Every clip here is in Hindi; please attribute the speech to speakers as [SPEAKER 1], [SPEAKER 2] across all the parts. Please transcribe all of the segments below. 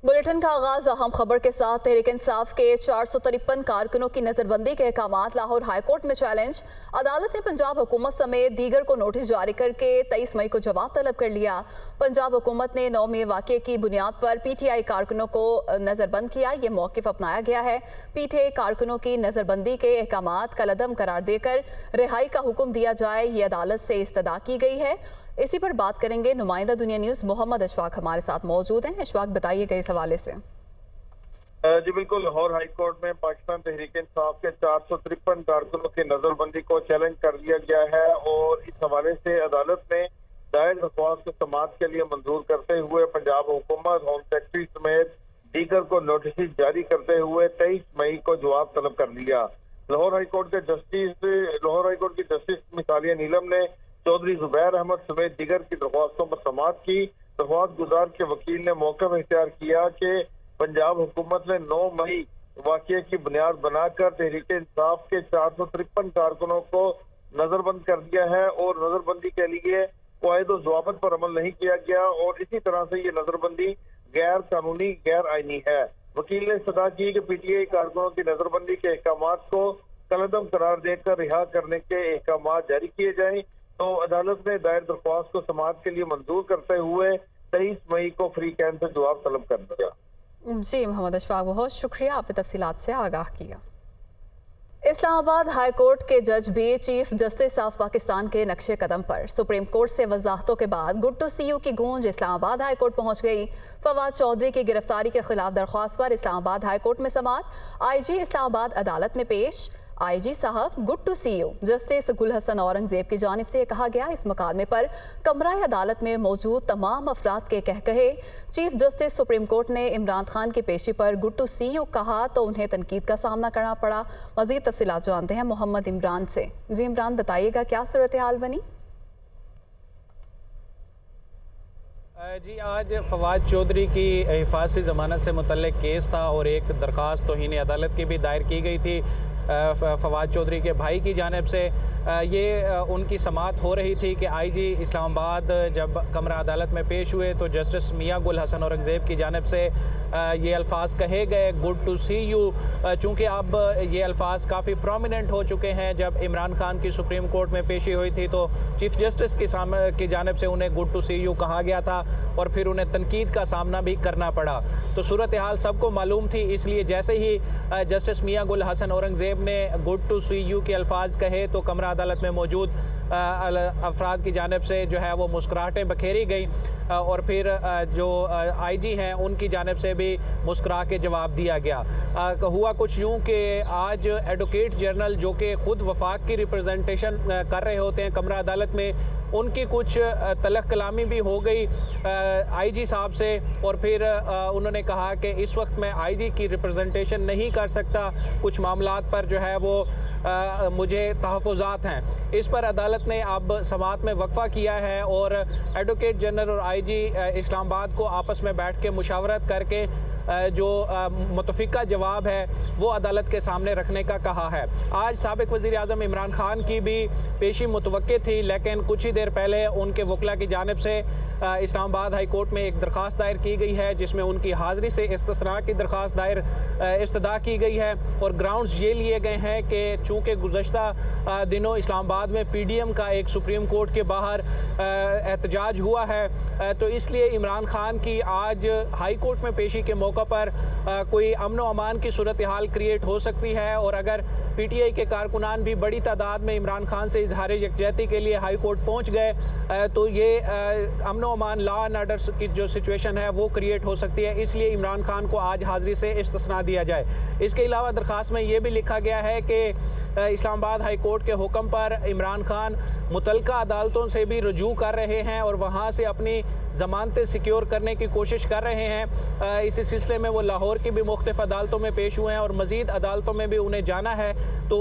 [SPEAKER 1] बुलेटिन का आगाज अहम खबर के साथ। तहरीक इंसाफ के 453 कारकुनों की नजरबंदी के अहकामात लाहौर हाईकोर्ट में चैलेंज। अदालत ने पंजाब हुकूमत समेत दीगर को नोटिस जारी करके 23 मई को जवाब तलब कर लिया। पंजाब हुकूमत ने 9 मई वाक़े की बुनियाद पर PTI कारकुनों को नजरबंद किया। ये मौक़िफ़ अपनाया गया है। PTI कारकुनों की नजरबंदी के अहकामात कलअदम करार देकर रिहाई का हुक्म दिया जाए, ये अदालत से इस्तदा की गई है। इसी पर बात करेंगे। नुमाइंदा दुनिया न्यूज़ मोहम्मद अशफाक हमारे साथ मौजूद हैं। अशफाक, बताइएगा इस हवाले से।
[SPEAKER 2] जी बिल्कुल, लाहौर हाईकोर्ट में पाकिस्तान तहरीक इंसाफ के 453 कारकुनों की नजरबंदी को चैलेंज कर दिया गया है और इस हवाले से अदालत ने दायर दरख्वास्त को समाअत के लिए मंजूर करते हुए पंजाब हुकूमत, होम सेक्रेटरी समेत दीगर को नोटिस जारी करते हुए 23 मई को जवाब तलब कर लिया। लाहौर हाईकोर्ट की जस्टिस मिसालिया नीलम ने चौधरी जुबैर अहमद समेत दीगर की दरख्वास्तों पर समाअत की। दरख्वास्त गुजार के वकील ने मौका इख्तियार किया कि पंजाब हुकूमत ने 9 मई वाक़े की बुनियाद बनाकर तहरीक इंसाफ के 453 कारकुनों को नजरबंद कर दिया है और नजरबंदी के लिए कायदे और ज़वाबित पर अमल नहीं किया गया और इसी तरह से ये नजरबंदी गैर कानूनी, गैर आईनी है। वकील ने इस्तदा की कि PTI कारकुनों की नजरबंदी के अहकामात को कलअदम करार देकर रिहा करने के अहकामात जारी किए जाएं। तो अदालत ने दायर दरख्वास्त को समाअत के लिए मंजूर करते हुए 23 मई को फ्री कैन से जवाब तलब कर दिया।
[SPEAKER 1] जी मोहम्मद अशफाक, बहुत शुक्रिया, आपने तफसीलात से आगाह किया। इस्लामाबाद हाई कोर्ट के जज भी चीफ जस्टिस ऑफ पाकिस्तान के नक्शे कदम पर। सुप्रीम कोर्ट से वजाहतों के बाद गुड टू सी यू की गूंज इस्लामाबाद हाई कोर्ट पहुंच गई। फवाद चौधरी की गिरफ्तारी के खिलाफ दरख्वास्त पर इस्लामाबाद हाई कोर्ट में समाअत। IG इस्लामाबाद अदालत में पेश। IG साहब, good to see you. Justice Gul Hasan Aurangzeb की जानिब से कहा गया, इस मुकादमे पर कमरा अदालत में मौजूद तमाम अफराद के कहे। चीफ जस्टिस सुप्रीम कोर्ट ने इमरान खान की पेशी पर गुड टू सी यू कहा तो उन्हें तनकीद का सामना करना पड़ा। मजीद तफसीलात जानते हैं मोहम्मद इमरान से। जी इमरान, बताइएगा क्या सूरत हाल बनी।
[SPEAKER 3] जी, आज फवाद चौधरी की हिफाजती ज़मानत से मुतल्लिक केस था और एक दरख्वास्त तौहीन अदालत की भी दायर की गई थी फवाद चौधरी के भाई की जानिब से। ये उनकी समाअत हो रही थी कि IG इस्लामाबाद जब कमरा अदालत में पेश हुए तो जस्टिस मियां गुल हसन औरंगजेब की जानिब से ये अल्फाज कहे गए, गुड टू सी यू। चूँकि अब ये अल्फाज काफ़ी प्रोमिनेंट हो चुके हैं, जब इमरान खान की सुप्रीम कोर्ट में पेशी हुई थी तो चीफ जस्टिस की जानिब से उन्हें गुड टू सी यू कहा गया था और फिर उन्हें तनकीद का सामना भी करना पड़ा। तो सूरत हाल सबको मालूम थी, इसलिए जैसे ही जस्टिस मियां गुल हसन औरंगजेब ने गुड टू सी यू के अल्फाज कहे तो कमरा अदालत में मौजूद अफराद की जानिब से जो है वो मुस्कुराहटें बखेरी गई और फिर जो IG हैं उनकी जानिब से भी मुस्कुरा के जवाब दिया गया। हुआ कुछ यूँ कि आज एडवोकेट जनरल जो कि ख़ुद वफाक की रिप्रेजेंटेशन कर रहे होते हैं कमरा अदालत में, उनकी कुछ तलख कलामी भी हो गई IG साहब से और फिर उन्होंने कहा कि इस वक्त मैं IG की रिप्रेजेंटेशन नहीं कर सकता, कुछ मामलात पर जो है वो मुझे तहफ़्फ़ुज़ात हैं। इस पर अदालत ने अब समाअत में वक्फ़ा किया है और एडवोकेट जनरल और IG इस्लामाबाद को आपस में बैठ के मुशावरत करके जो मुतफ़िका जवाब है वो अदालत के सामने रखने का कहा है। आज साबिक़ वज़ीर आज़म इमरान खान की भी पेशी मुतवक्के थी, लेकिन कुछ ही देर पहले उनके वकला की जानिब से इस्लामाबाद हाई कोर्ट में एक दरख्वास्त दायर की गई है जिसमें उनकी हाज़िरी से इस्तिस्ना की दरख्वास्त दायर इस्तदा की गई है और ग्राउंड्स ये लिए गए हैं कि चूँकि गुज़श्ता दिनों इस्लामाबाद में PDM का एक सुप्रीम कोर्ट के बाहर एहतजाज हुआ है, तो इसलिए इमरान खान की आज हाई कोर्ट में पेशी के मौका पर कोई अमन व अमान की सूरत हाल क्रिएट हो सकती है और अगर PTI के कारकुनान भी बड़ी तादाद में इमरान खान से इजहार यकजहती के लिए हाई कोर्ट पहुँच गए तो ये अमन व अमान, लॉ एंड ऑर्डर की जो सिचुएशन है वो क्रिएट हो सकती है। इसलिए इमरान खान को आज हाज़िरी से इस्तिस्ना दिया जाए। इसके अलावा दरख्वास्त में ये भी लिखा गया है कि इस्लामाबाद हाई कोर्ट के हुक्म पर इमरान खान मुतल्लिका अदालतों से भी रुजू कर रहे हैं और वहाँ से अपनी ज़मानतें सिक्योर करने की कोशिश कर रहे हैं। इसी सिलसिले में वो लाहौर की भी मुख्तलिफ अदालतों में पेश हुए हैं और मज़ीद अदालतों में भी उन्हें जाना है। तो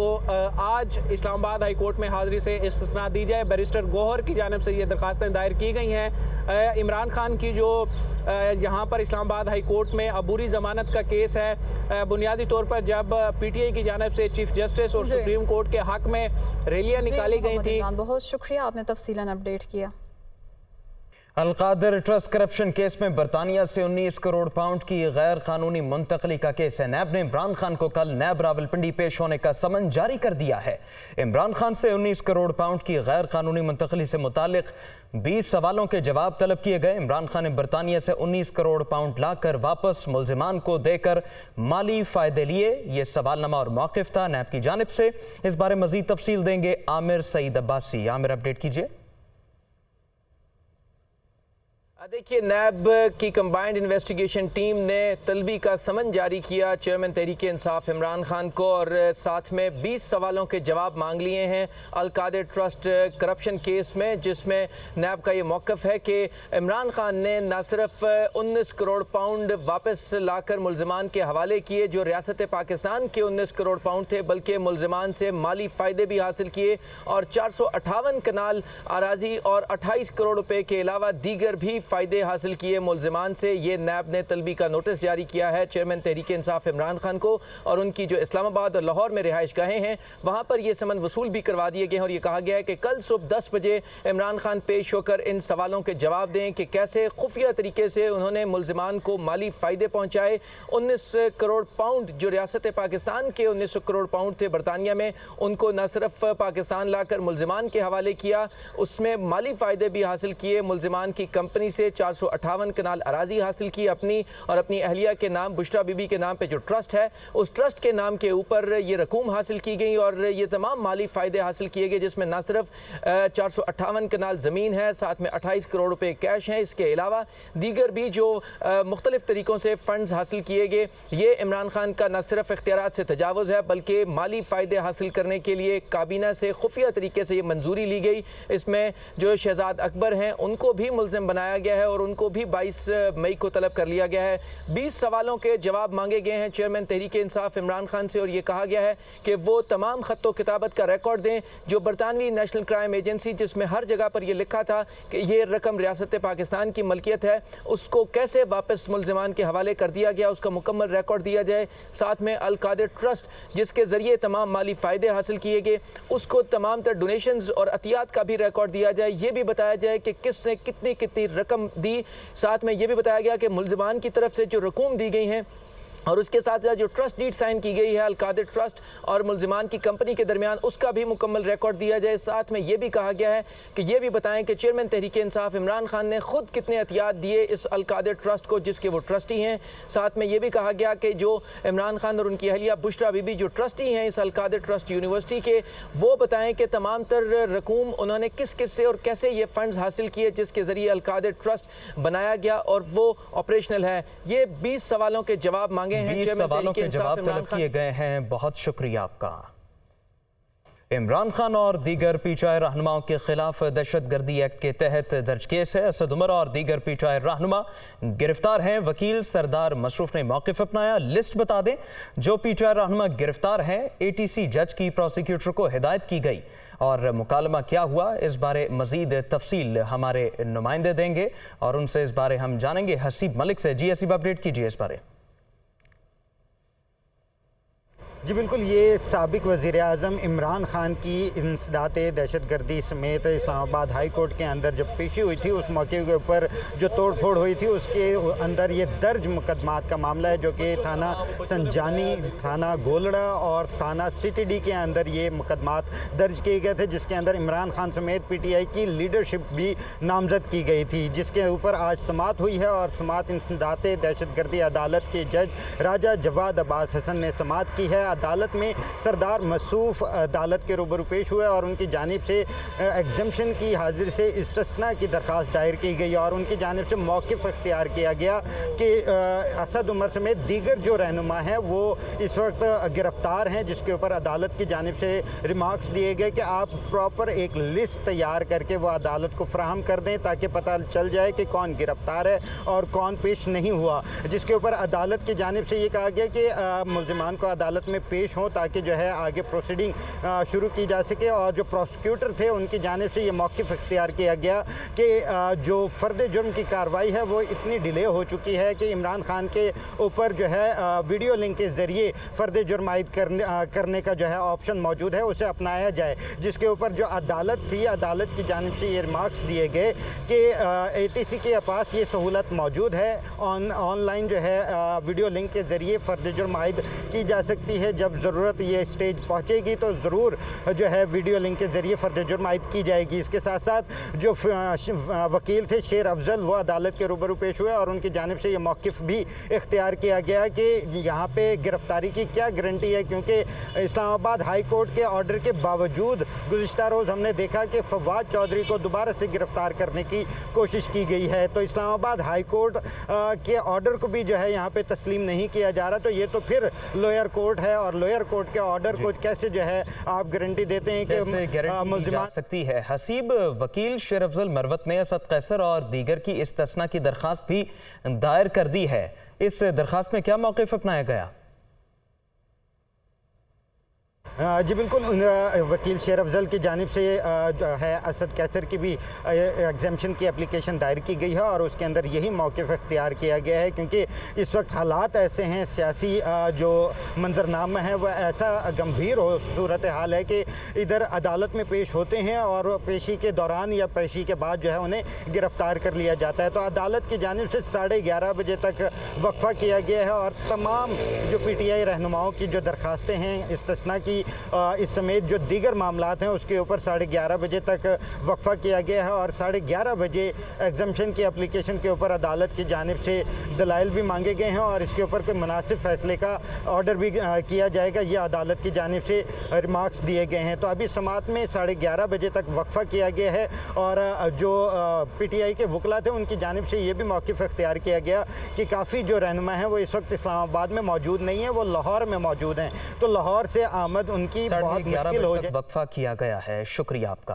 [SPEAKER 3] आज इस्लामाबाद हाई कोर्ट में हाज़िरी से इस्तिस्ना दी जाए। बैरिस्टर गौहर की जानिब से ये दरख्वास्तें दायर की गई हैं। इमरान खान की जो यहाँ पर इस्लामाबाद हाई कोर्ट में अबूरी ज़मानत का केस है, बुनियादी तौर पर जब PTI की जानिब से चीफ जस्टिस और सुप्रीम कोर्ट के हक में रैलियाँ निकाली गई थी।
[SPEAKER 1] बहुत शुक्रिया, आपने तफसीलन अपडेट किया।
[SPEAKER 4] अलकादिर ट्रस्ट करप्शन केस में बरतानिया से 19 करोड़ पाउंड की गैर कानूनी मुंतकली का केस है। नैब ने इमरान खान को कल नैब रावलपिंडी पेश होने का समन जारी कर दिया है। इमरान खान से 19 करोड़ पाउंड की गैर कानूनी मुंतकली से मुतालिक 20 सवालों के जवाब तलब किए गए। इमरान खान ने बरतानिया से 19 करोड़ पाउंड लाकर वापस मुल्जिमान को देकर माली फायदे लिए। ये सवालनामा और मौक़िफ़ था नैब की जानिब से। इस बारे मजीद तफसील देंगे आमिर सईद अब्बासी। आमिर, अपडेट कीजिए।
[SPEAKER 5] देखिए, नैब की कंबाइंड इन्वेस्टिगेशन टीम ने तलबी का समन जारी किया चेयरमैन तहरीक इंसाफ इमरान खान को और साथ में 20 सवालों के जवाब मांग लिए हैं अलकादिर ट्रस्ट करप्शन केस में, जिसमें नैब का ये मौक़िफ़ है कि इमरान खान ने न सिर्फ 19 करोड़ पाउंड वापस लाकर मुल्ज़िमान के हवाले किए जो रियासत पाकिस्तान के 19 करोड़ पाउंड थे, बल्कि मुल्ज़िमान से माली फ़ायदे भी हासिल किए और 458 कनाल अराजी और 28 करोड़ रुपए के अलावा दीगर भी फ़ायदे हासिल किए मुल्ज़िमान से। ये नैब ने तलबी का नोटिस जारी किया है चेयरमैन तहरीक इंसाफ इमरान खान को और उनकी जो इस्लामाबाद और लाहौर में रिहाइश गाहें हैं वहाँ पर ये समन वसूल भी करवा दिए गए हैं और ये कहा गया है कि कल सुबह 10 बजे इमरान खान पेश होकर इन सवालों के जवाब दें कि कैसे खुफिया तरीके से उन्होंने मुल्ज़िमान को माली फ़ायदे पहुँचाए। 19 करोड़ पाउंड जो रियासत पाकिस्तान के 19 करोड़ पाउंड थे बरतानिया में, उनको न सिर्फ पाकिस्तान लाकर मुल्ज़िमान के हवाले किया, उसमें माली फ़ायदे भी हासिल किए। मुल्ज़िमान की कंपनी से 458 कनाल अराजी हासिल की अपनी और अपनी अहलिया के नाम बुशरा बीबी के नाम पे जो ट्रस्ट है उस ट्रस्ट के नाम के ऊपर ये रकूम हासिल की गई और ये तमाम माली फ़ायदे हासिल किए गए, जिसमें न सिर्फ 458 कनाल ज़मीन है, साथ में 28 करोड़ रुपए कैश हैं। इसके अलावा दीगर भी जो मुख्तलिफ तरीक़ों से फ़ंड्स हासिल किए गए। ये इमरान खान का न सिर्फ इख्तियारात से तजावुज़ है बल्कि माली फ़ायदे हासिल करने के लिए काबीना से खुफिया तरीके से ये मंजूरी ली गई। इसमें जो शहजाद अकबर हैं उनको भी मुल्ज़िम बनाया गया है और उनको भी 22 मई को तलब कर लिया गया है। 20 सवालों के जवाब मांगे गए हैं चेयरमैन तहरीक इंसाफ इमरान खान से और ये कहा गया है कि वो तमाम ख़त्तो किताबत का रिकॉर्ड दें जो बरतानवी नेशनल क्राइम एजेंसी, जिसमें हर जगह पर यह लिखा था कि ये रकम रियासत पाकिस्तान की मलकियत है, उसको कैसे वापस मुल्ज़िमान के हवाले कर दिया गया, उसका मुकम्मल रिकॉर्ड दिया जाए। साथ में अलकादिर ट्रस्ट जिसके ज़रिए तमाम माली फ़ायदे हासिल किए गए उसको तमाम तर डोनेशंस और अतियात का भी रिकॉर्ड दिया जाए। ये भी बताया जाए कि किसने कितनी कितनी रकम दी। साथ में ये भी बताया गया कि मुल्ज़िमान की तरफ से जो रकूम दी गई हैं और उसके साथ साथ जो ट्रस्ट डीड साइन की गई है अलकादिर ट्रस्ट और मुल्ज़िमान की कंपनी के दरमियान उसका भी मुकम्मल रिकॉर्ड दिया जाए। साथ में ये भी कहा गया है कि ये भी बताएं कि चेयरमैन तहरीक इंसाफ इमरान खान ने खुद कितने एहतियात दिए इस अलकादिर ट्रस्ट को जिसके वो ट्रस्टी हैं। साथ में ये भी कहा गया कि जो इमरान खान और उनकी अहलिया बुशरा बीबी जो ट्रस्टी हैं इस अलकादिर ट्रस्ट यूनिवर्सिटी के, वो बताएं कि तमाम तर रकूम उन्होंने किस किस से और कैसे ये फ़ंड्स हासिल किए जिसके ज़रिए अलकादिर ट्रस्ट बनाया गया और वो ऑपरेशनल है। ये 20 सवालों के जवाब मांगे
[SPEAKER 4] 20 सवालों के जवाब तलब किए गए हैं। बहुत शुक्रिया आपका। इमरान खान और दीगर पीटीआई रहनुमाओं के खिलाफ दहशतगर्दी एक्ट के तहत दर्ज केस है। असद उमर और दीगर पीटीआई रहनुमा गिरफ्तार हैं। वकील सरदार मशरूफ ने मौक़िफ़ अपनाया। लिस्ट बता दें जो पीटीआई रहनुमा गिरफ्तार हैं। एटीसी जज की प्रोसिक्यूटर को हिदायत की गई और मुकालमा क्या हुआ इस बारे मजीद तफसील हमारे नुमाइंदे देंगे और उनसे इस बारे हम जानेंगे हसीब मलिक से। जी हसीब, अपडेट कीजिए इस बारे।
[SPEAKER 6] जी बिल्कुल, ये साबिक वज़ीर-ए-आज़म इमरान खान की इंसदात दहशतगर्दी समेत इस्लामाबाद हाई कोर्ट के अंदर जब पेशी हुई थी उस मौके के ऊपर जो तोड़ फोड़ हुई थी उसके अंदर ये दर्ज मुकदमात का मामला है जो कि थाना संजानी, थाना गोलड़ा और थाना सिटी के अंदर ये मुकदमात दर्ज किए गए थे, जिसके अंदर इमरान खान समेत PTI की लीडरशिप भी नामजद की गई थी, जिसके ऊपर आज समाअत हुई है। और समाअत इंसदात दहशतगर्दी अदालत के जज राजा जवाद अब्बास हसन ने समाअत की है। अदालत में सरदार मसूफ अदालत के रूबरू पेश हुए और उनकी जानिब से एग्जम्पशन की हाजिर से इस्तिस्ना की दरख्वास्त दायर की गई और उनकी जानिब से मौक़िफ़ इख्तियार किया गया कि असद उमर समेत दीगर जो रहनुमा हैं वो इस वक्त गिरफ़्तार हैं, जिसके ऊपर अदालत की जानिब से रिमार्क्स दिए गए कि आप प्रॉपर एक लिस्ट तैयार करके वो अदालत को फ्राहम कर दें ताकि पता चल जाए कि कौन गिरफ़्तार है और कौन पेश नहीं हुआ। जिसके ऊपर अदालत की जानिब से ये कहा गया कि मुल्ज़िमान को अदालत में में पेश हों ताकि जो है आगे प्रोसीडिंग शुरू की जा सके। और जो प्रोसिक्यूटर थे उनकी जानिब से ये मौक़िफ़ इख्तियार किया गया कि जो फ़र्द जुर्म की कार्रवाई है वो इतनी डिले हो चुकी है कि इमरान खान के ऊपर जो है वीडियो लिंक के ज़रिए फ़र्द जुर्म आयद करने का जो है ऑप्शन मौजूद है, उसे अपनाया जाए। जिसके ऊपर जो अदालत थी, अदालत की जानिब से ये रिमार्क्स दिए गए कि ATC के पास ये सहूलत मौजूद है, ऑनलाइन जो है वीडियो लिंक के ज़रिए फ़र्द जुर्म आयद की जा सकती है। जब ज़रूरत ये स्टेज पहुँचेगी तो ज़रूर जो है वीडियो लिंक के ज़रिए फ़र्द जुर्म आयद की जाएगी। इसके साथ साथ जो वकील थे शेर अफजल, वो अदालत के रूबरू पेश हुए और उनकी जानिब से ये मौक़िफ़ भी इख्तियार किया गया कि यहाँ पे गिरफ़्तारी की क्या गारंटी है, क्योंकि इस्लामाबाद हाई कोर्ट के ऑर्डर के बावजूद गुज़िश्ता रोज़ हमने देखा कि फवाद चौधरी को दोबारा से गिरफ़्तार करने की कोशिश की गई है। तो इस्लामाबाद हाई कोर्ट के ऑर्डर को भी जो है यहाँ पे तस्लीम नहीं किया जा रहा। तो ये तो फिर लोअर कोर्ट है और लोअर कोर्ट के ऑर्डर को कैसे जो है आप गारंटी देते हैं कि
[SPEAKER 4] मुल्ज़िमान सकती है। हसीब, वकील शेर अफजल मरवत ने असद कैसर और दीगर की इस्तिस्ना की दरख्वास्त भी दायर कर दी है। इस दरख्वास्त में क्या मौक़िफ़ अपनाया गया?
[SPEAKER 6] जी बिल्कुल, वकील शेर अफजल की जानिब से जो है असद कैसर की भी एग्जामिशन की एप्लीकेशन दायर की गई है और उसके अंदर यही मौक़िफ़ इख्तियार किया गया है, क्योंकि इस वक्त हालात ऐसे हैं, सियासी जो मंजरनामा है वह ऐसा गंभीर सूरत हाल है कि इधर अदालत में पेश होते हैं और पेशी के दौरान या पेशी के बाद जो है उन्हें गिरफ़्तार कर लिया जाता है। तो अदालत की जानिब से 11:30 बजे तक वक्फ़ा किया गया है और तमाम जो PTI रहनुमाओं की जो दरख्वास्तें हैं इस्तिस्ना की, इस समेत जो दीगर मामलात हैं उसके ऊपर 11:30 बजे तक वक्फ़ा किया गया है और 11:30 बजे एग्जामिशन की एप्लीकेशन के ऊपर अदालत की जानिब से दलाइल भी मांगे गए हैं और इसके ऊपर कोई मुनासिब फ़ैसले का ऑर्डर भी किया जाएगा, ये अदालत की जानिब से रिमार्क्स दिए गए हैं। तो अभी समात में 11:30 बजे तक वक्फ़ा किया गया है और जो PTI के वकला थे उनकी जानिब से ये भी मौक़िफ़ इख्तियार किया गया कि काफ़ी जो रहनुमा हैं वो इस वक्त इस्लामाबाद में मौजूद नहीं है, वो लाहौर में मौजूद हैं। तो लाहौर से आमद उनकी बहुत मुश्किल हो जाए।
[SPEAKER 4] वक्फा किया गया है। शुक्रिया आपका।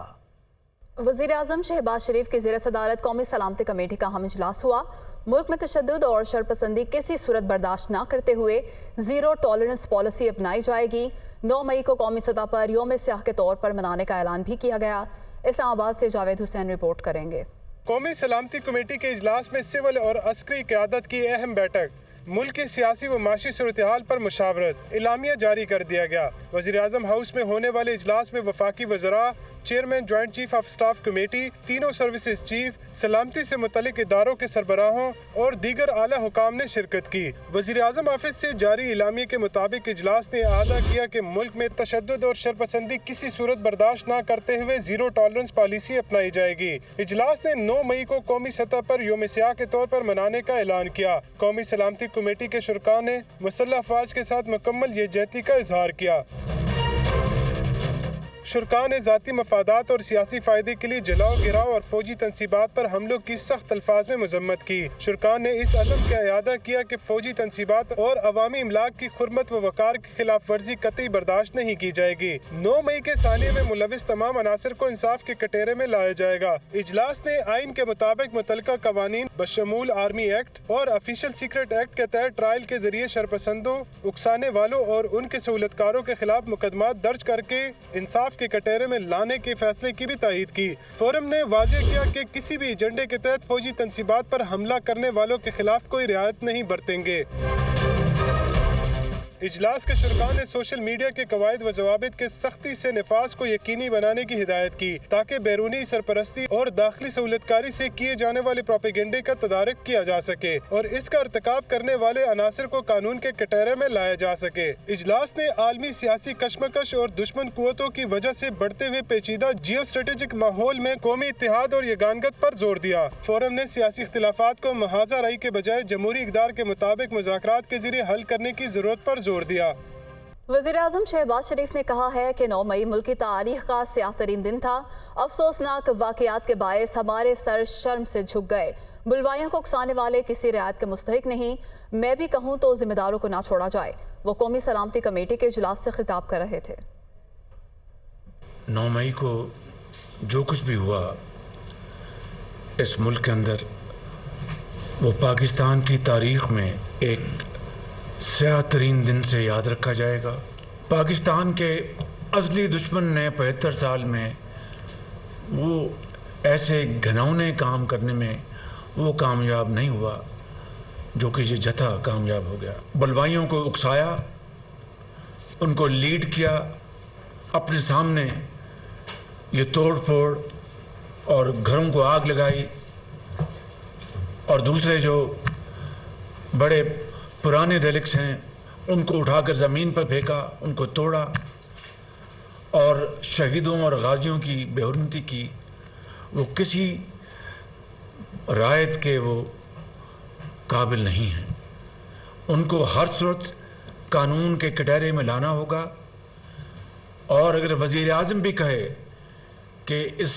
[SPEAKER 1] वज़ीर आज़म शहबाज शरीफ की ज़ेर सदारत कौमी सलामती कमेटी का अहम इजलास हुआ। मुल्क में तशद्दुद और शरपसंदी किसी सूरत बर्दाश्त न करते हुए ज़ीरो टॉलरेंस पॉलिसी अपनाई जाएगी। 9 मई को कौमी सतह पर योम स्याह के तौर पर मनाने का ऐलान भी किया गया। इस्लामाबाद से जावेद हुसैन रिपोर्ट करेंगे।
[SPEAKER 7] कौमी सलामती कमेटी के इजलास में सिविल और अस्करी क़यादत की अहम बैठक, मुल्क की सियासी व माशी सूरत हाल पर मुशावरत, इलामिया जारी कर दिया गया। वज़ीर आज़म हाउस में होने वाले इजलास में वफाकी वज़रा, chairman joint chief of staff committee, तीनों सर्विसेज चीफ, सलामती से मुतल्लिक इदारों के सरबराहों और दीगर आला हुकाम ने शिरकत की। वज़ीर आज़म ऑफिस से जारी इलामिया के मुताबिक इजलास ने आदा किया कि मुल्क में तशद्दुद और शरपसंदी किसी सूरत बर्दाश्त न करते हुए ज़ीरो टॉलरेंस पॉलिसी अपनाई जाएगी। इजलास ने 9 मई को कौमी सतह पर योम स्याह के तौर पर मनाने का ऐलान किया। कौमी सलामती कमेटी के शुरका ने मुसल्लह अफवाज के साथ मुकम्मल यकजहती का इजहार किया। शुरका ने ज़ाती मफादात और सियासी फ़ायदे के लिए जलाओ गिराव और फौजी तनसीबात पर हमलों की सख्त अल्फाज में मजम्मत की। शुरका ने इस अज़म का इयादा किया कि फौजी तनसीबात और अवामी इमलाक की खुरमत व वकार की खिलाफ वर्जी कतई बर्दाश्त नहीं की जाएगी। 9 मई के सानिए में मुलविस तमाम अनासर को इंसाफ के कटेरे में लाया जाएगा। इजलास ने आइन के मुताबिक मुतल्लिका कवानीन बशमूल आर्मी एक्ट और ऑफिशियल सीक्रेट एक्ट के तहत ट्रायल के जरिए शरपसंदों, उकसाने वालों और उनके सहूलतकारों के खिलाफ मुकदमात दर्ज करके इंसाफ के कटहरे में लाने के फैसले की भी तायीद की। फोरम ने वाज़ेह किया कि किसी भी एजेंडे के तहत फौजी तनसीबात पर हमला करने वालों के खिलाफ कोई रियायत नहीं बरतेंगे। इजलास के शुरका ने सोशल मीडिया के कवायद व ज़वाबित के सख्ती से नफाज को यकीनी बनाने की हिदायत की ताकि बैरूनी सरपरस्ती और दाखिली सहूलतकारी से किए जाने वाले प्रोपेगेंडे का तदारक किया जा सके और इसका इर्तिकाब करने वाले अनासर को कानून के कटहरे में लाया जा सके। इजलास ने आलमी सियासी कशमकश और दुश्मन कुव्वतों की वजह से बढ़ते हुए पेचीदा जियो स्ट्रेटेजिक माहौल में कौमी इत्तेहाद और यगानगत पर जोर दिया। फोरम ने सियासी इख्तिलाफात को महाजा राई के बजाय जमहूरी इक़दार के मुताबिक मुज़ाकरात के जरिए हल करने की जरूरत पर जोर दिया।
[SPEAKER 1] वज़ीर आज़म शहबाज शरीफ ने कहा है कि 9 मई मुल्क की तारीख का स्याह तरीन दिन था। अफसोसनाक वाक़यात के बायस हमारे सर शर्म से झुक गए। बुलवाइयों को उकसाने वाले किसी रियायत के मुस्तहिक नहीं। मैं भी कहूँ तो जिम्मेदारों को ना छोड़ा जाए। वो कौमी सलामती कमेटी के इजलास से खिताब कर रहे थे।
[SPEAKER 8] 9 मई को जो कुछ भी हुआ इस मुल्क के अंदर, वो पाकिस्तान की तारीख में एक स्याह तरीन दिन से याद रखा जाएगा। पाकिस्तान के असली दुश्मन ने 75 साल में वो ऐसे घिनौने काम करने में वो कामयाब नहीं हुआ जो कि ये जथा कामयाब हो गया। बलवाइयों को उकसाया, उनको लीड किया, अपने सामने ये तोड़ फोड़ और घरों को आग लगाई, और दूसरे जो बड़े पुराने रेलिक्स हैं उनको उठाकर ज़मीन पर फेंका, उनको तोड़ा और शहीदों और गाजियों की बेहुरमती की। वो किसी रायत के वो काबिल नहीं हैं। उनको हर सूरत कानून के कटहरे में लाना होगा, और अगर वज़ीर आज़म भी कहे कि इस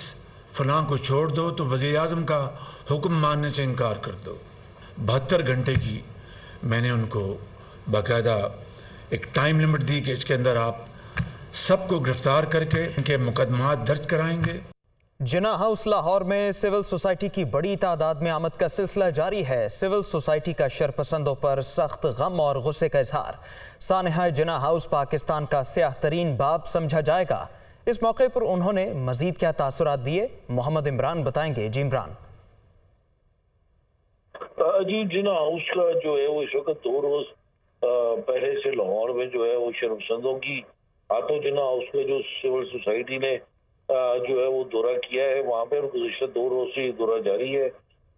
[SPEAKER 8] फलां को छोड़ दो तो वज़ीर आज़म का हुक्म मानने से इनकार कर दो। 72 घंटे की मैंने उनको बाकायदा एक टाइम लिमिट दी कि इसके अंदर आप सबको गिरफ्तार करके इनके मुकदमात दर्ज कराएंगे।
[SPEAKER 4] जिन्ना हाउस लाहौर में सिविल सोसाइटी की बड़ी तादाद में आमद का सिलसिला जारी है। सिविल सोसाइटी का शरपसंदों पर सख्त गम और गुस्से का इजहार। सानहा जिन्ना हाउस पाकिस्तान का स्याह तरीन बाब समझा जाएगा। इस मौके पर उन्होंने मजीद क्या तासुरात दिए, मोहम्मद इमरान बताएंगे। जी इमरान।
[SPEAKER 9] जी, जिन्ना हाउस का जो है वो इस वक्त 2 रोज पहले से लाहौर में जो है वो शरपसंदों की हाथों जिन्ना हाउस का जो सिविल सोसाइटी ने जो है वो दौरा किया है। वहाँ पर गुज़िश्ता 2 रोज से दौरा जारी है।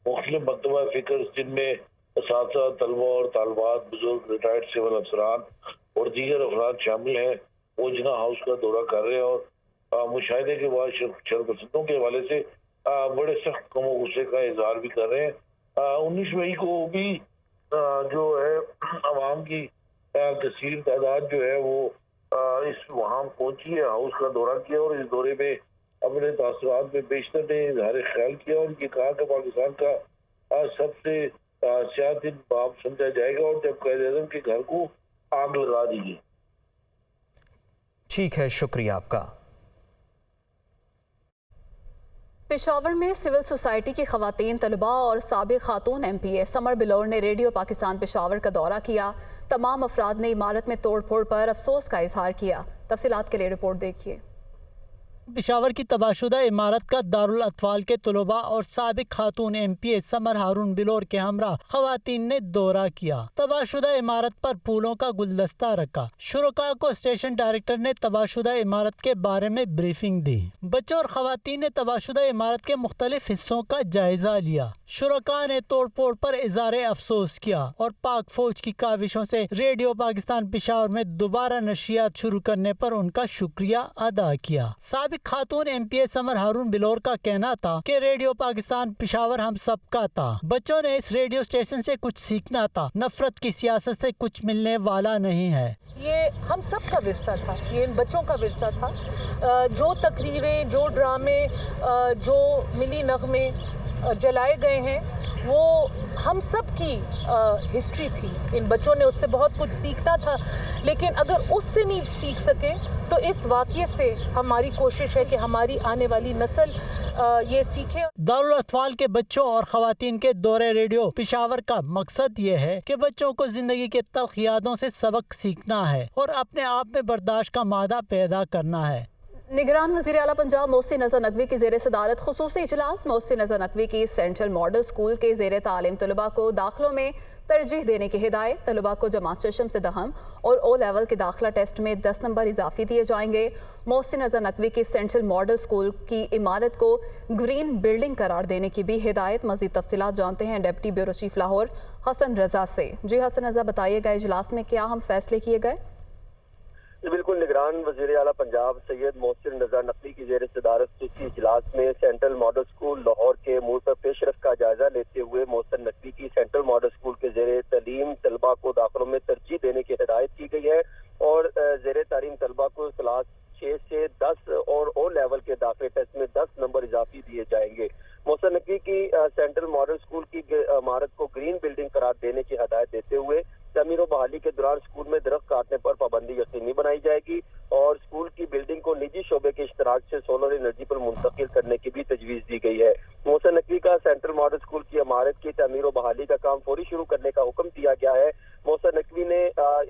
[SPEAKER 9] मुख्तलिफ मकतबा फ़िक्र जिनमें असातिज़ा, तलबा और तालबात, बुजुर्ग, रिटायर्ड सिविल अफसरान और दीगर अफराद शामिल हैं, वो जिन्ना हाउस का दौरा कर रहे हैं और मुशाहिदे के बाद शरपसंदों के हवाले से बड़े सख्त गम और गुस्से का इजहार भी कर रहे हैं। 19 मई को भी जो है अवाम की कसीर तादाद जो है वो इस वहाँ पहुंची है, हाउस का दौरा किया और इस दौरे में अपने तासुरात में बेशतर ने इजहार ख्याल किया और ये कहा कि पाकिस्तान का सबसे स्याह बाब समझा जाएगा और जब कायद-ए-आज़म के घर को आग लगा दी गई।
[SPEAKER 4] ठीक है, शुक्रिया आपका।
[SPEAKER 1] पेशावर में सिविल सोसाइटी की खवातीन, तलबा और साबिक खातून MPA समर बिलोर ने रेडियो पाकिस्तान पेशावर का दौरा किया। तमाम अफराद ने इमारत में तोड़ फोड़ पर अफसोस का इजहार किया। तफसीलात के लिए रिपोर्ट देखिए।
[SPEAKER 10] पेशावर की तबाहशुदा इमारत का दारुल अतफाल के तलबा और साबिक खातून MPA समर हारून बिलोर के हमरा खवातीन ने दौरा किया। तबाहशुदा इमारत पर फूलों का गुलदस्ता रखा। शुरका को स्टेशन डायरेक्टर ने तबाहशुदा इमारत के बारे में ब्रीफिंग दी। बच्चों और खवातीन ने तबाहशुदा इमारत के मुख्तलिफ हिस्सों का जायजा लिया। शुरका ने तोड़ फोड़ पर इज़हार अफसोस किया और पाक फौज की काविशों से रेडियो पाकिस्तान पेशावर में दोबारा नशियात शुरू करने पर उनका शुक्रिया अदा किया। खातून MPA समर हारून बिलोर का कहना था कि रेडियो पाकिस्तान पेशावर हम सबका था। बच्चों ने इस रेडियो स्टेशन से कुछ सीखना था। नफरत की सियासत से कुछ मिलने वाला नहीं है।
[SPEAKER 11] ये हम सब का विरसा था, ये इन बच्चों का विरसा था। जो तकरीरें, जो ड्रामे, जो मिली नगमे जलाए गए हैं वो हम सब की हिस्ट्री थी। इन बच्चों ने उससे बहुत कुछ सीखना था, लेकिन अगर उससे नहीं सीख सके तो इस वाक़ये से हमारी कोशिश है कि हमारी आने वाली नस्ल ये सीखे।
[SPEAKER 10] दारुल अतफाल के बच्चों और ख़वातीन के दौरे रेडियो पेशावर का मकसद ये है कि बच्चों को ज़िंदगी के तल्ख़ यादों से सबक सीखना है और अपने आप में बर्दाश्त का मादा पैदा करना है।
[SPEAKER 1] निगरान वज़ीर आला पंजाब मोहसिन नज़र नकवी की ज़ेर सदारत खुसूसी इजलास। मोहसिन नज़र नकवी की सेंट्रल मॉडल स्कूल के ज़ेर तालीम तलबा को दाखिलों में तरजीह देने की हिदायत। तलबा को जमात चशम से दहम और O लेवल के दाखिला टेस्ट में 10 नंबर इजाफी दिए जाएंगे। मोहसिन नज़र नकवी की सेंट्रल मॉडल स्कूल की इमारत को ग्रीन बिल्डिंग करार देने की भी हिदायत। मज़ीद तफसीलात जानते हैं deputy bureau chief Lahore Hasan Raza से। जी हसन रजा, बताइएगा इजलास में क्या हम फैसले किए गए?
[SPEAKER 12] बिल्कुल, निगरान वज़ीर आला पंजाब सैयद मोहसिन नज़र नकवी की ज़ेर सदारत खुसूसी इजलास में सेंट्रल मॉडल स्कूल लाहौर के मोड़ पर पेशरफ का जायजा लेते हुए मोहसिन नकवी की सेंट्रल मॉडल स्कूल के ज़ेर तालीम तलबा को दाखिलों में तरजीह देने की हिदायत की गई है और ज़ेर तालीम तलबा को क्लास 6 से 10 और O लेवल के दाखिले टेस्ट में 10 नंबर इजाफी दिए जाएंगे। मोहसिन नकवी की सेंट्रल मॉडल स्कूल की इमारत को ग्रीन बिल्डिंग करार देने की हिदायत देते हुए तमीर और बहाली के दौरान स्कूल में दरख्त काटने पर पाबंदी यकीनी बनाई जाएगी और स्कूल की बिल्डिंग को निजी शोबे के इश्तराक से सोलर एनर्जी पर मुंतकिल करने की भी तजवीज़ दी गई है। मोहसिन नकवी का सेंट्रल मॉडल स्कूल की इमारत की तमीर और बहाली का काम फौरी शुरू करने का हुक्म दिया गया है। मोहसिन नकवी ने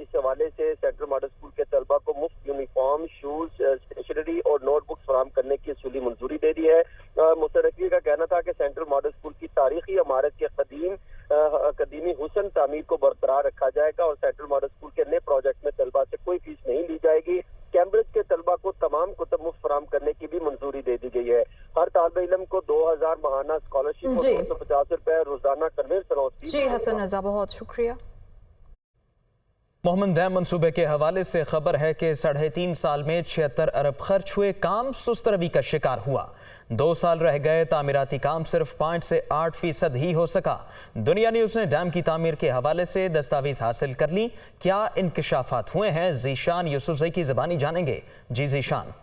[SPEAKER 12] इस हवाले से सेंट्रल मॉडल स्कूल के तलबा को मुफ्त यूनिफॉर्म, शूज, स्टेशनरी और नोटबुक्स फराहम करने की असूली मंजूरी दे दी है। मोहसिन नकवी का कहना था कि सेंट्रल मॉडल स्कूल की तारीखी इमारत के कदीमी हुसन तामीर को बरकरार रखा जाएगा और सेंट्रल मॉडल स्कूल के नए प्रोजेक्ट में तलबा से कोई फीस नहीं ली जाएगी। कैम्ब्रिज के तलबा को तमाम कुतुब मुफ्त फराहम करने की भी मंजूरी दे दी गई है। हर तालिब इल्म को 2000 माहाना स्कॉलरशिप और 250 रुपए रोजाना कन्वेंस फरोख्त।
[SPEAKER 1] जी हसन रजा, बहुत शुक्रिया।
[SPEAKER 4] मोहम्मद डैम मंसूबे के हवाले से खबर है कि 3.5 साल में 76 अरब खर्च हुए, काम सुस्त रवि का शिकार हुआ। 2 साल रह गए, तामीराती काम सिर्फ 5 से 8% ही हो सका। दुनिया न्यूज़ ने डैम की तामीर के हवाले से दस्तावेज हासिल कर ली। क्या इंकशाफात हुए हैं, जीशान यूसुफजई की ज़बानी जानेंगे। जी जीशान।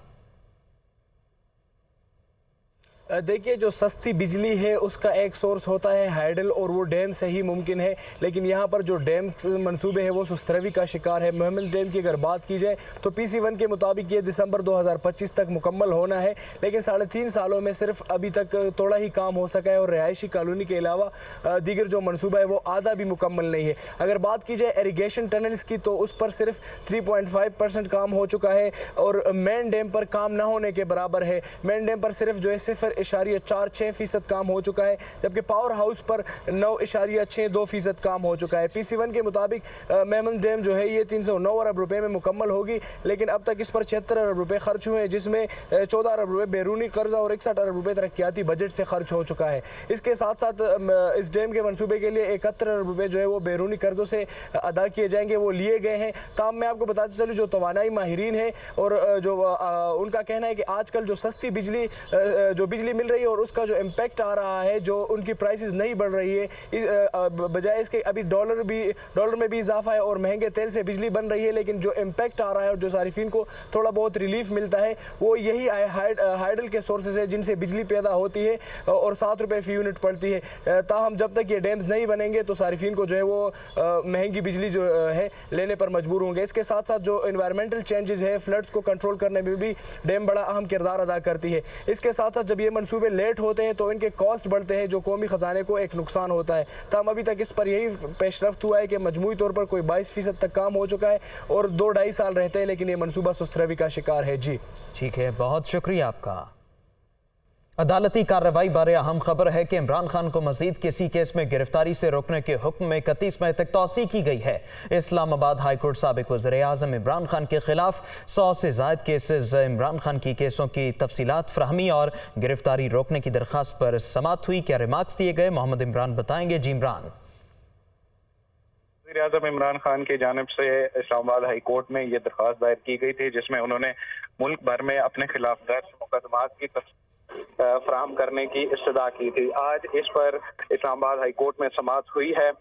[SPEAKER 13] देखिए, जो सस्ती बिजली है उसका एक सोर्स होता है हाइडल और वो डैम से ही मुमकिन है, लेकिन यहाँ पर जो डैम मंसूबे हैं वो सुस्तरवी का शिकार है। मोहम्मद डैम की अगर बात की जाए तो PC1 के मुताबिक ये दिसंबर 2025 तक मुकम्मल होना है, लेकिन 3.5 सालों में सिर्फ अभी तक थोड़ा ही काम हो सका है और रिहायशी कॉलोनी के अलावा दीगर जो मनसूबा है वो आधा भी मुकम्मल नहीं है। अगर बात की जाए इरीगेशन टनल्स की तो उस पर सिर्फ 3.5% काम हो चुका है और मेन डैम पर काम ना होने के बराबर है। मेन डैम पर सिर्फ जो है 0.46% काम हो चुका है, जबकि पावर हाउस पर 9.62% काम हो चुका है। PC1 के मुताबिक मेमन डैम जो है ये 309 अरब रुपए में मुकम्मल होगी, लेकिन अब तक इस पर 76 अरब रुपए खर्च हुए हैं, जिसमें 14 अरब रुपए बैरूनी कर्जा और 61 अरब रुपए तरक्याती बजट से खर्च हो चुका है। इसके साथ साथ इस डैम के मनसूबे के लिए 71 अरब रुपए जो है वो बैरूनी कर्जों से अदा किए जाएंगे, वो लिए गए हैं। ताम मैं आपको बताते चलूँ, जो तवानाई माहिरीन है और जो उनका कहना है कि आजकल जो सस्ती बिजली मिल रही है और उसका जो इम्पैक्ट आ रहा है, जो उनकी प्राइसेस नहीं बढ़ रही है, बजाय इसके अभी डॉलर में भी इजाफा है और महंगे तेल से बिजली बन रही है, लेकिन जो इम्पैक्ट आ रहा है और जो सारिफिन को थोड़ा बहुत रिलीफ मिलता है वो यही हाइडल के सोर्सेज है जिनसे बिजली पैदा होती है और 7 रुपये फी यूनिट पड़ती है। ताहम जब तक ये डैम्स नहीं बनेंगे तो सारिफिन को जो है वो महंगी बिजली जो है लेने पर मजबूर होंगे। इसके साथ साथ जो एनवायरमेंटल चेंजेस है, फ्लड्स को कंट्रोल करने में भी डैम बड़ा अहम किरदार अदा करती है। इसके साथ साथ जब ये मंसूबे लेट होते हैं तो इनके कॉस्ट बढ़ते हैं, जो कौमी खजाने को एक नुकसान होता है। तब अभी तक इस पर यही पेशरफ्त हुआ है कि मजमूई तौर पर कोई 22% तक काम हो चुका है और 2-2.5 साल रहते हैं, लेकिन ये मनसूबा सुस्तरवी का शिकार है। जी
[SPEAKER 4] ठीक है, बहुत शुक्रिया आपका। अदालती कार्रवाई बारे अहम खबर है कि इमरान खान को मजीद किसी केस में गिरफ्तारी से रोकने के हुक्म में 31 मई तक तौसी की गई है। इस्लामाबाद हाईकोर्ट साबिक वज़ीर-ए-आज़म इमरान खान के खिलाफ 100 से ज़ायद केसेस इमरान खान की केसों की तफसीलात फ्राहमी और गिरफ्तारी रोकने की दरख्वास्त पर समाअत हुई। क्या रिमार्क्स दिए गए, मोहम्मद इमरान बताएंगे। जी इमरान।
[SPEAKER 2] वज़ीर-ए-आज़म इमरान खान की जानिब से इस्लामाबाद हाई कोर्ट में ये दरख्वास्त दायर की गई थी, जिसमें उन्होंने मुल्क भर में अपने खिलाफ दर्ज मुकदमात की फराहम करने की इस्तदा की थी। आज इस पर इस्लामाबाद हाई कोर्ट में समाअत हुई है।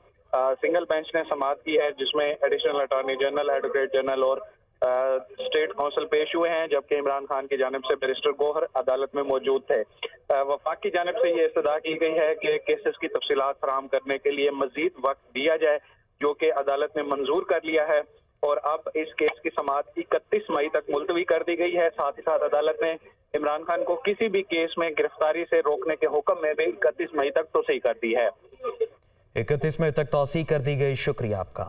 [SPEAKER 2] सिंगल बेंच ने समाअत की है, जिसमें additional attorney general, advocate general और स्टेट काउंसिल पेश हुए हैं, जबकि इमरान खान की जानिब से बैरिस्टर गौहर अदालत में मौजूद थे। वफाक की जानिब से ये इस्तदा की गई है कि केसेस की तफसीलात फराहम करने के लिए मजीद वक्त दिया जाए, जो कि अदालत ने मंजूर कर लिया है और अब इस केस की समाअत 31 मई तक मुलतवी कर दी गई है। साथ ही साथ अदालत ने इमरान खान को किसी भी केस में गिरफ्तारी से रोकने के हुक्म में भी 31 मई तक तौसीह कर दी है।
[SPEAKER 4] 31 मई तक तौसीह कर दी गई। शुक्रिया आपका।